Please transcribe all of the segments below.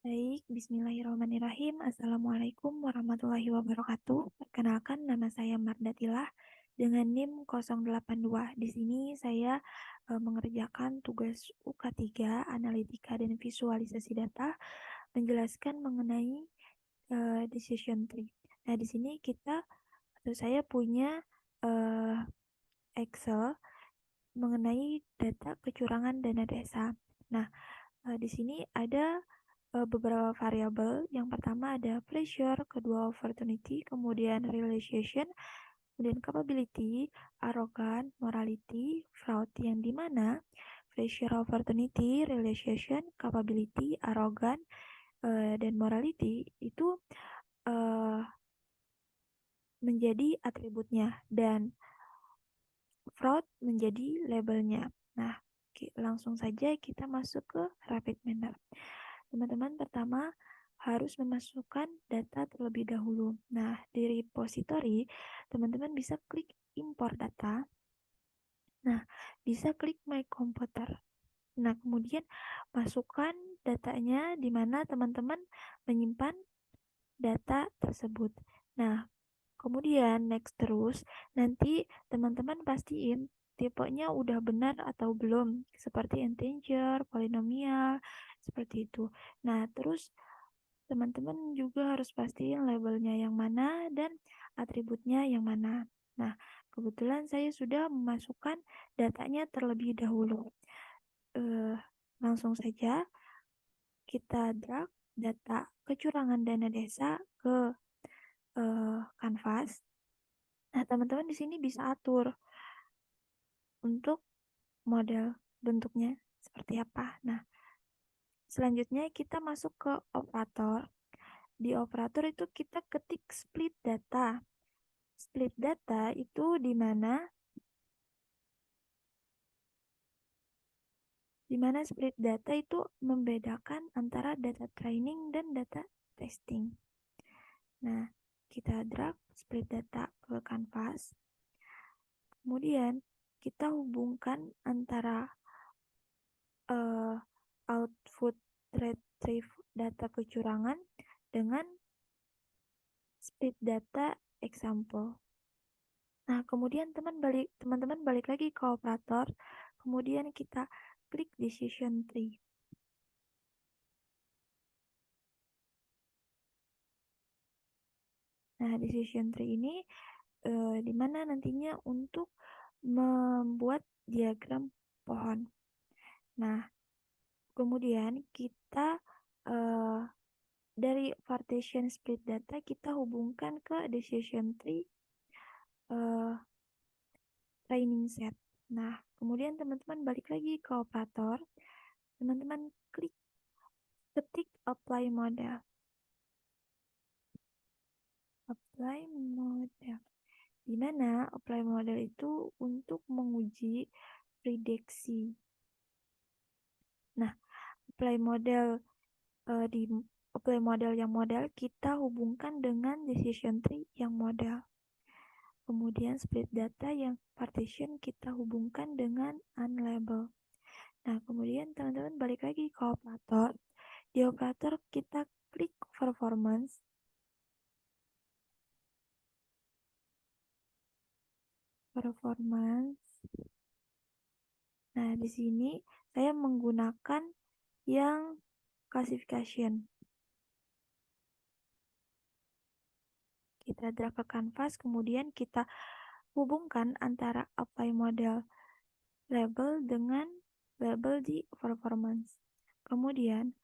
Baik, bismillahirrahmanirrahim. Assalamualaikum warahmatullahi wabarakatuh. Perkenalkan, nama saya Mardatillah dengan NIM 082. Di sini saya mengerjakan tugas UK3, Analitika dan Visualisasi Data, menjelaskan mengenai decision tree. Nah, di sini saya punya uh, Excel mengenai data kecurangan dana desa. Nah, di sini ada beberapa variabel. Yang pertama ada pressure, kedua opportunity, kemudian realization, kemudian capability, arrogant, morality, fraud, yang dimana pressure, opportunity, realization, capability, arrogant, dan morality itu uh, menjadi atributnya dan fraud menjadi labelnya. Nah, langsung saja kita masuk ke rapid manner. Teman-teman, pertama harus memasukkan data terlebih dahulu. Nah, di repository, teman-teman bisa klik import data. Nah, bisa klik my computer. Nah, kemudian masukkan datanya di mana teman-teman menyimpan data tersebut. Nah, kemudian next terus, nanti teman-teman pastiin tipenya udah benar atau belum, seperti integer, polinomial, seperti itu. Nah, terus teman-teman juga harus pastiin labelnya yang mana dan atributnya yang mana. Nah, kebetulan saya sudah memasukkan datanya terlebih dahulu. Langsung saja kita drag data kecurangan dana desa ke kanvas. Nah, teman-teman di sini bisa atur untuk model bentuknya seperti apa. Nah, selanjutnya kita masuk ke operator. Di operator itu kita ketik split data. Split data itu di mana split data itu membedakan antara data training dan data testing. Nah, kita drag split data ke kanvas. Kemudian kita hubungkan antara output retrieve data kecurangan dengan split data example. Nah, kemudian teman-teman balik lagi ke operator, kemudian kita klik decision tree. Nah, decision tree ini di mana nantinya untuk membuat diagram pohon. Nah, kemudian kita dari partition split data kita hubungkan ke decision tree training set. Nah, kemudian teman-teman balik lagi ke operator, teman-teman ketik apply model. Apply model. Di mana apply model itu untuk menguji prediksi. Nah, apply model di apply model yang model kita hubungkan dengan decision tree yang model. Kemudian split data yang partition kita hubungkan dengan unlabel. Nah, kemudian teman-teman balik lagi ke operator. Di operator kita klik performance. Nah, di sini saya menggunakan yang classification. Kita drag ke kanvas, kemudian kita hubungkan antara apply model label dengan label di performance. Kemudian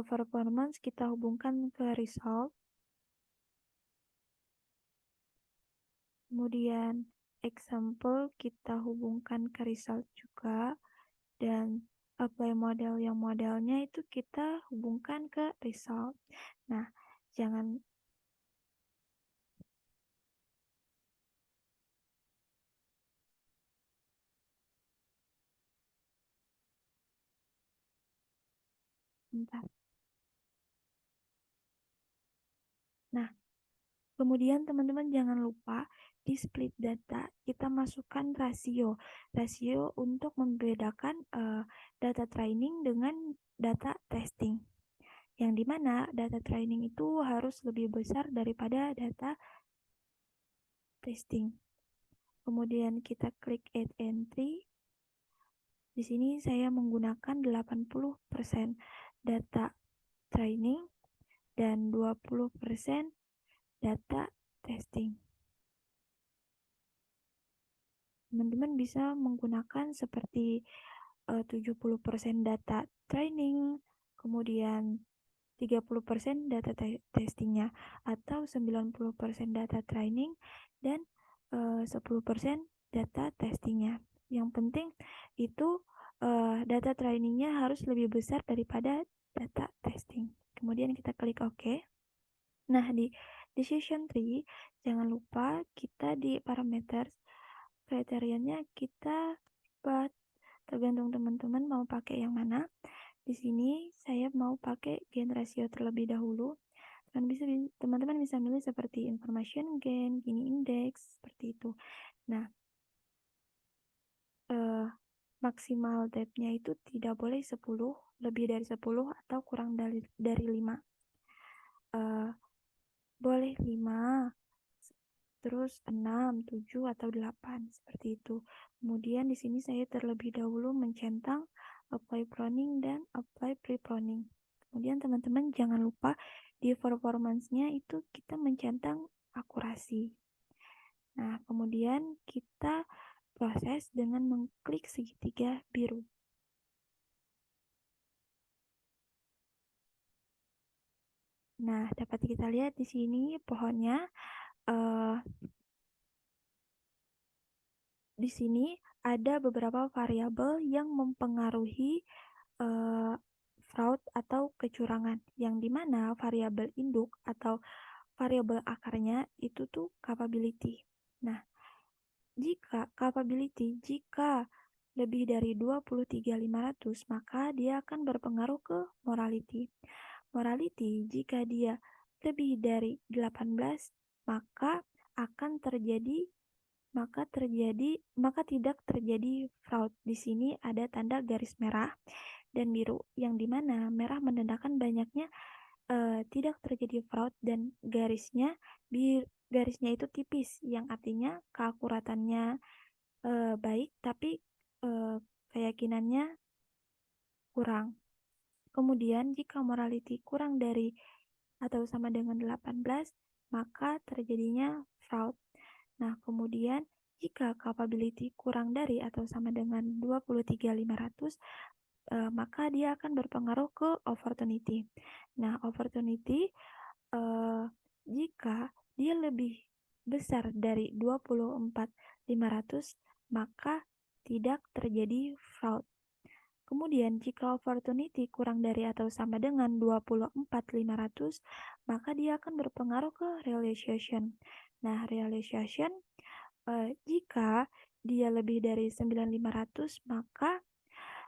performance kita hubungkan ke result. Kemudian example kita hubungkan ke result juga. Dan apply model yang modelnya itu kita hubungkan ke result. Nah, jangan bentar. Nah, kemudian teman-teman jangan lupa di split data kita masukkan rasio. Rasio untuk membedakan data training dengan data testing. yang dimana data training itu harus lebih besar daripada data testing. Kemudian kita klik Add Entry. Di sini saya menggunakan 80% data training dan 20% data testing. Teman-teman bisa menggunakan seperti 70% data training, kemudian 30% data testingnya, atau 90% data training dan 10% data testingnya. Yang penting itu data trainingnya harus lebih besar daripada data testing. Kemudian kita klik OK. Nah, di decision tree jangan lupa kita di parameter kriterianya kita buat, tergantung teman-teman mau pakai yang mana. Di sini saya mau pakai gain ratio terlebih dahulu. Teman-teman bisa milih seperti information gain, Gini index, seperti itu. Nah, maksimal depth-nya itu tidak boleh 10, lebih dari 10 atau kurang dari 5. Boleh 5, terus 6, 7 atau 8 seperti itu. Kemudian di sini saya terlebih dahulu mencentang apply pruning dan apply pre-pruning. Kemudian teman-teman jangan lupa di performance-nya itu kita mencentang akurasi. Nah, kemudian kita proses dengan mengklik segitiga biru. Nah, dapat kita lihat di sini pohonnya di sini ada beberapa variabel yang mempengaruhi fraud atau kecurangan, yang dimana variabel induk atau variabel akarnya itu tuh capability. Nah, jika lebih dari 23.500, maka dia akan berpengaruh ke morality. Morality jika dia lebih dari 18, maka tidak terjadi fraud. Di sini ada tanda garis merah dan biru, yang dimana merah menandakan banyaknya tidak terjadi fraud dan garisnya itu tipis, yang artinya keakuratannya baik tapi keyakinannya kurang. Kemudian jika morality kurang dari atau sama dengan 18, maka terjadinya fraud. Nah, kemudian jika capability kurang dari atau sama dengan 23.500, maka dia akan berpengaruh ke opportunity. Nah, opportunity jika dia lebih besar dari 24.500, maka tidak terjadi fraud. Kemudian jika opportunity kurang dari atau sama dengan 24.500, maka dia akan berpengaruh ke realization. Nah, realization jika dia lebih dari 9.500, maka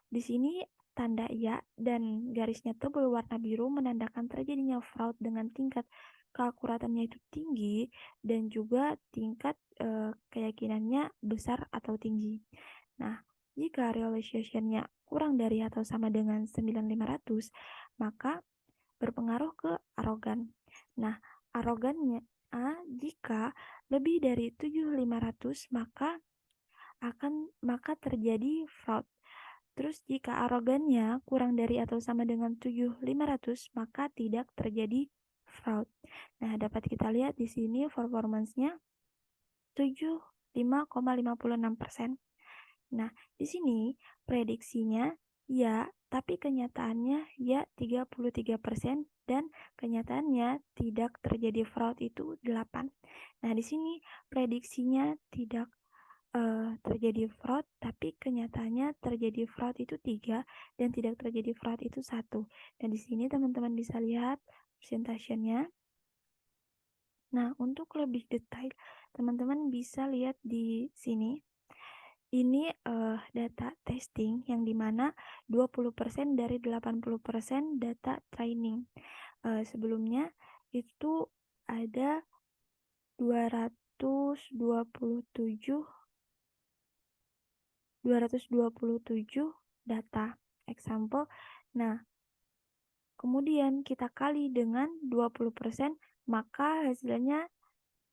di sini tanda ya dan garisnya tebal warna biru menandakan terjadinya fraud dengan tingkat keakuratannya itu tinggi dan juga tingkat keyakinannya besar atau tinggi. Nah, jika realization-nya kurang dari atau sama dengan 9.500, maka berpengaruh ke arogan. Nah, arogannya jika lebih dari 7.500, maka terjadi fraud. Terus jika arogannya kurang dari atau sama dengan 7.500, maka tidak terjadi fraud. Nah, dapat kita lihat di sini performance-nya 75,56%. Nah, di sini prediksinya ya, tapi kenyataannya ya 33% dan kenyataannya tidak terjadi fraud itu 8. Nah, di sini prediksinya tidak terjadi fraud, tapi kenyataannya terjadi fraud itu 3 dan tidak terjadi fraud itu 1. Dan di sini teman-teman bisa lihat presentasinya. Nah, untuk lebih detail, teman-teman bisa lihat di sini. Ini data testing yang dimana 20% dari 80% data training. Sebelumnya itu ada 227 data example. Nah, Kemudian kita kali dengan 20%, maka hasilnya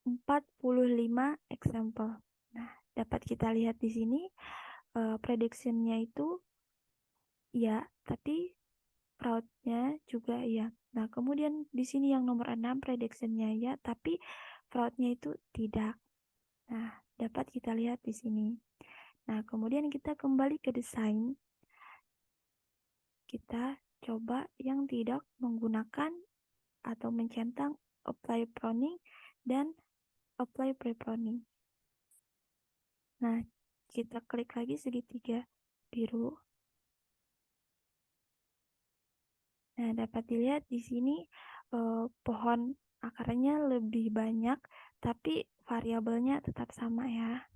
45 example. Nah, dapat kita lihat di sini prediction-nya itu ya, tapi fraud-nya juga ya. Nah, kemudian di sini yang nomor 6 prediction-nya ya, tapi fraud-nya itu tidak. Nah, dapat kita lihat di sini. Nah, kemudian kita kembali ke desain. Kita coba yang tidak menggunakan atau mencentang apply proning dan apply pre-proning. Nah, kita klik lagi segitiga biru. Nah, dapat dilihat di sini pohon akarnya lebih banyak, tapi variabelnya tetap sama ya.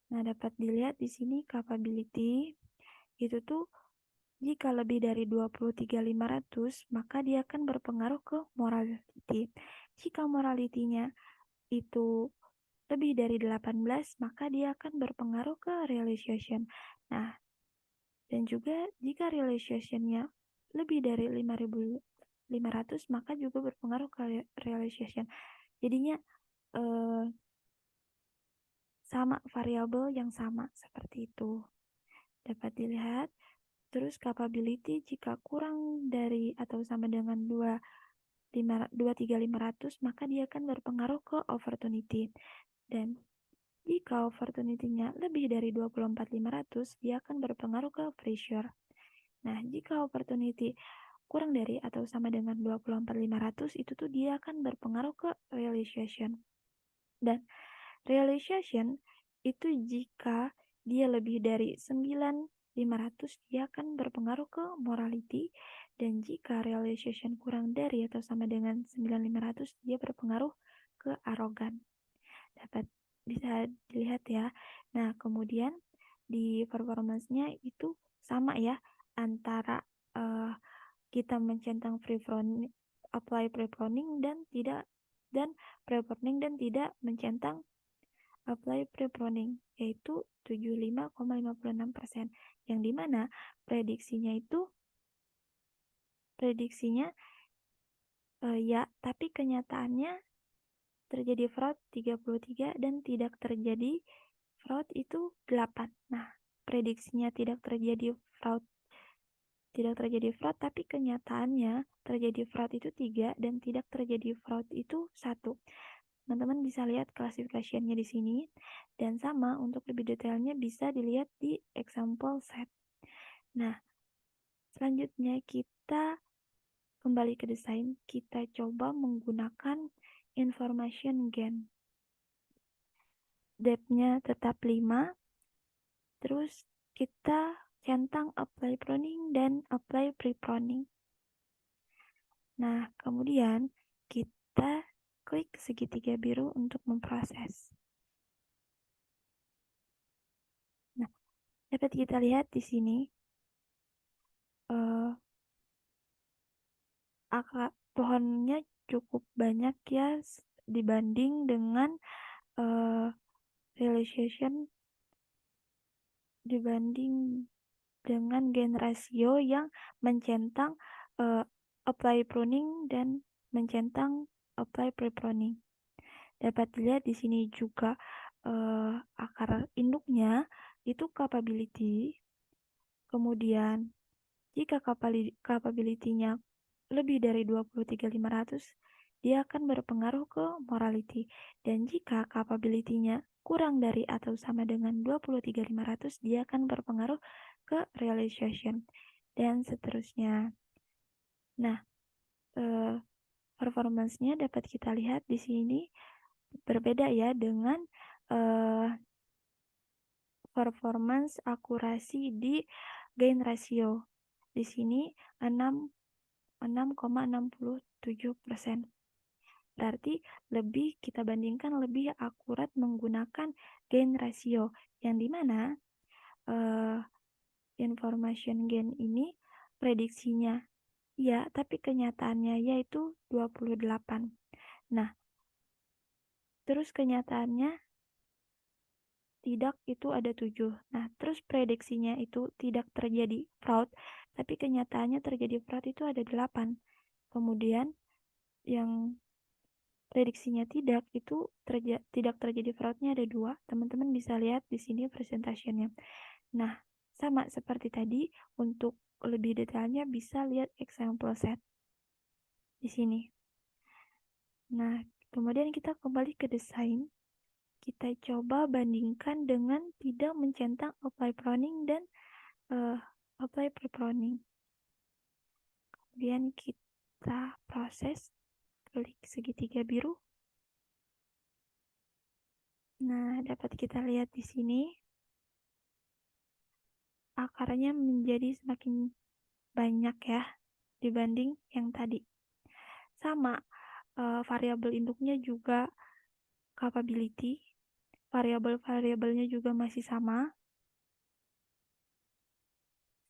Nah, dapat dilihat di sini capability itu tuh jika lebih dari 23.500, maka dia akan berpengaruh ke morality. Jika morality-nya itu lebih dari 18, maka dia akan berpengaruh ke realization. Nah, dan juga jika realization-nya lebih dari 5.500, maka juga berpengaruh ke realization. Jadinya sama variabel yang sama seperti itu. Dapat dilihat. Terus capability jika kurang dari atau sama dengan 23.500, maka dia akan berpengaruh ke opportunity. Dan jika opportunity-nya lebih dari 24.500, dia akan berpengaruh ke pressure. Nah, jika opportunity kurang dari atau sama dengan 24.500, itu tuh dia akan berpengaruh ke realization. Dan realization itu jika dia lebih dari 9.500, dia akan berpengaruh ke morality, dan jika realization kurang dari atau sama dengan 9.500, dia berpengaruh ke arogan. Dapat bisa dilihat ya. Nah, kemudian di performance-nya itu sama ya, antara kita mencentang pre-proning, apply pre-proning dan pre-proning dan tidak mencentang apply pre-proning, yaitu 75,56%, yang dimana prediksinya ya, tapi kenyataannya terjadi fraud 33 dan tidak terjadi fraud itu 8. Nah, prediksinya tidak terjadi fraud, tapi kenyataannya terjadi fraud itu 3 dan tidak terjadi fraud itu 1. Teman-teman bisa lihat klasifikasinya di sini, dan sama untuk lebih detailnya bisa dilihat di example set. Nah, selanjutnya kita kembali ke desain, kita coba menggunakan information gain. Depth-nya tetap 5, terus kita centang apply proning dan apply pre-proning. Nah, kemudian kita klik segitiga biru untuk memproses. Nah, dapat kita lihat di sini pohonnya cukup banyak ya dibanding dengan realization, dibanding dengan gain ratio yang mencentang apply pruning dan mencentang apply pre-pruning. Dapat dilihat di sini juga akar induknya itu capability. Kemudian jika capability-nya lebih dari 23.500, dia akan berpengaruh ke morality. Dan jika capability-nya kurang dari atau sama dengan 23.500, dia akan berpengaruh ke realization, dan seterusnya. Nah, performance-nya dapat kita lihat di sini berbeda ya dengan performance akurasi di gain ratio. Di sini 6,67%. Berarti kita bandingkan lebih akurat menggunakan gain ratio, yang dimana information gain ini prediksinya ya, tapi kenyataannya yaitu 28. Nah, terus kenyataannya tidak itu ada 7. Nah, terus prediksinya itu tidak terjadi fraud, tapi kenyataannya terjadi fraud itu ada 8. Kemudian yang prediksinya tidak itu tidak terjadi fraudnya ada 2. Teman-teman bisa lihat di sini presentationnya. Nah, sama seperti tadi, untuk lebih detailnya bisa lihat example set di sini. Nah, kemudian kita kembali ke desain. Kita coba bandingkan dengan tidak mencentang apply pruning dan apply pre-pruning. Kemudian kita proses, klik segitiga biru. Nah, dapat kita lihat di sini akarnya menjadi semakin banyak ya dibanding yang tadi. Sama, variabel induknya juga capability, variabel-variabelnya juga masih sama.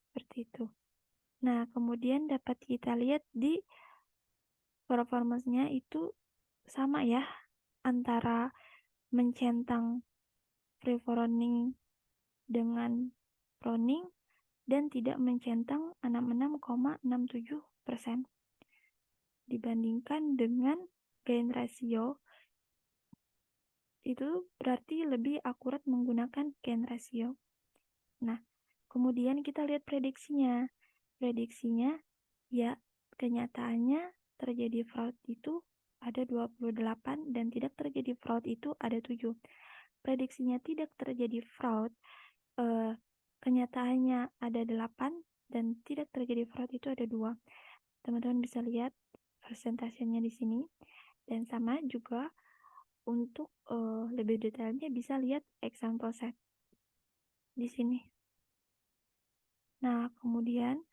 Seperti itu. Nah, kemudian dapat kita lihat di performance-nya itu sama ya, antara mencentang pre-pruning dengan pruning dan tidak mencentang 66,67% dibandingkan dengan gain ratio. Itu berarti lebih akurat menggunakan gain ratio. Nah, kemudian kita lihat prediksinya. Prediksinya ya, kenyataannya terjadi fraud itu ada 28 dan tidak terjadi fraud itu ada 7. Prediksinya tidak terjadi fraud, kenyataannya ada 8 dan tidak terjadi fraud itu ada 2. Teman-teman bisa lihat presentasinya di sini. Dan sama juga untuk lebih detailnya bisa lihat example set di sini. Nah, kemudian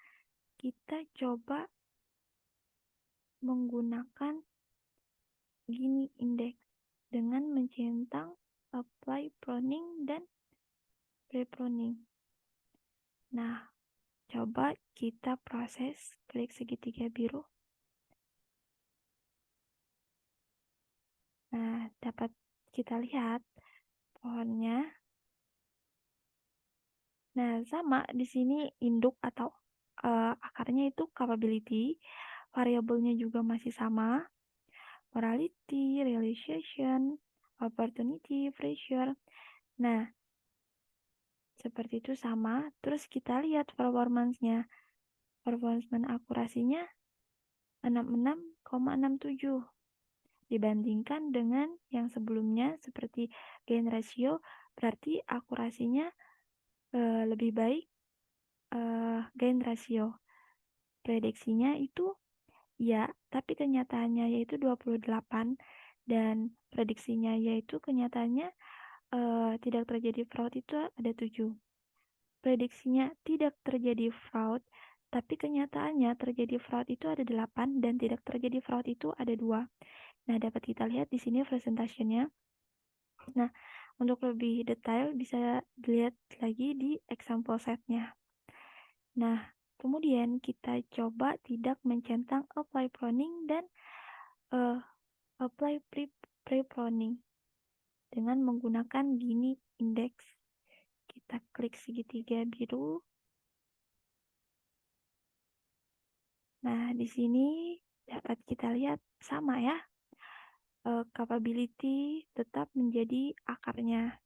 kita coba menggunakan Gini index dengan mencentang apply pruning dan pre-pruning. Nah, coba kita proses, klik segitiga biru. Nah, dapat kita lihat pohonnya. Nah, sama di sini induk atau akarnya itu capability, variabelnya juga masih sama. Morality, realization, opportunity, pressure. Nah, seperti itu sama. Terus kita lihat performance-nya. Performance akurasinya 66,67 dibandingkan dengan yang sebelumnya seperti gain ratio, berarti akurasinya lebih baik gain ratio. Prediksinya itu ya, tapi kenyataannya yaitu 28 dan prediksinya yaitu kenyataannya tidak terjadi fraud itu ada 7. Prediksinya tidak terjadi fraud, tapi kenyataannya terjadi fraud itu ada 8 dan tidak terjadi fraud itu ada 2. Nah, dapat kita lihat di sini presentationnya. Nah, untuk lebih detail bisa dilihat lagi di example setnya. Nah, kemudian kita coba tidak mencentang apply pruning dan apply pre-pruning dengan menggunakan Gini index. Kita klik segitiga biru. Nah, di sini dapat kita lihat sama ya. Capability tetap menjadi akarnya.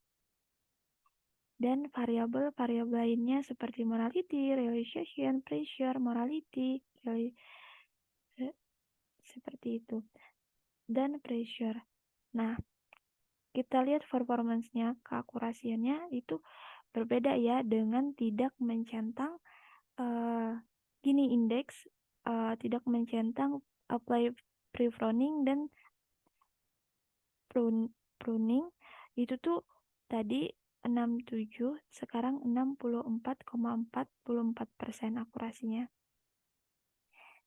Dan variabel-variabel lainnya seperti morality, realization, pressure, morality, seperti itu. Dan pressure. Nah, kita lihat performance-nya, keakurasiannya itu berbeda ya dengan tidak mencentang Gini index, tidak mencentang apply pre-pruning dan pruning itu tuh tadi 67, sekarang 64,44% akurasinya.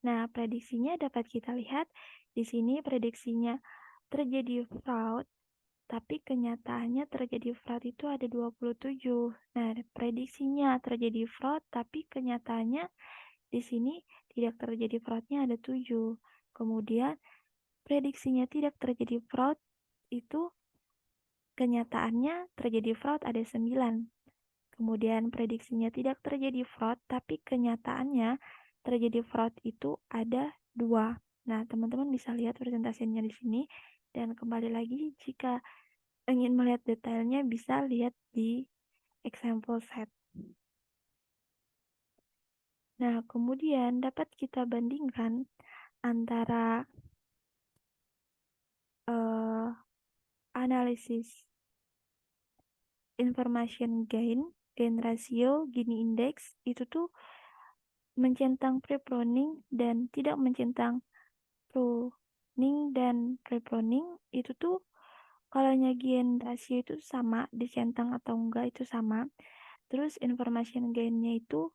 Nah, prediksinya dapat kita lihat di sini prediksinya terjadi fraud, tapi kenyataannya terjadi fraud itu ada 27. Nah, prediksinya terjadi fraud, tapi kenyataannya di sini tidak terjadi fraudnya ada 7. Kemudian prediksinya tidak terjadi fraud itu kenyataannya terjadi fraud ada 9. Kemudian prediksinya tidak terjadi fraud, tapi kenyataannya terjadi fraud itu ada 2. Nah, teman-teman bisa lihat presentasinya di sini. Dan kembali lagi, jika ingin melihat detailnya bisa lihat di example set. Nah, kemudian dapat kita bandingkan antara analisis information gain ratio, Gini index, itu tuh mencentang pre-pruning dan tidak mencentang pruning dan pre-pruning. Itu tuh kalau gain ratio itu sama, dicentang atau enggak itu sama. Terus information gain-nya itu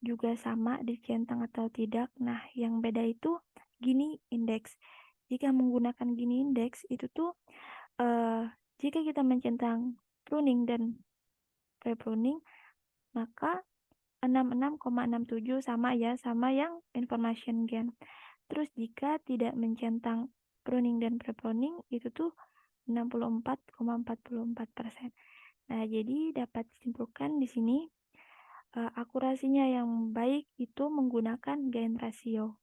juga sama, dicentang atau tidak. Nah, yang beda itu Gini index. Jika menggunakan Gini index itu tuh jika kita mencentang pruning dan pre-pruning, maka 66,67 sama ya, sama yang information gain. Terus jika tidak mencentang pruning dan pre-pruning itu tuh 64,44%. Nah, jadi dapat disimpulkan di sini akurasinya yang baik itu menggunakan gain ratio.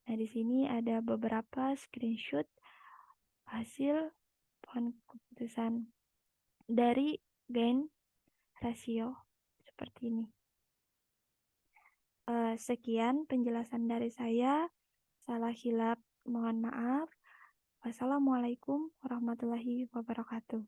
Nah, di sini ada beberapa screenshot hasil pohon keputusan dari gain ratio seperti ini. Sekian penjelasan dari saya. Salah hilap mohon maaf. Wassalamualaikum warahmatullahi wabarakatuh.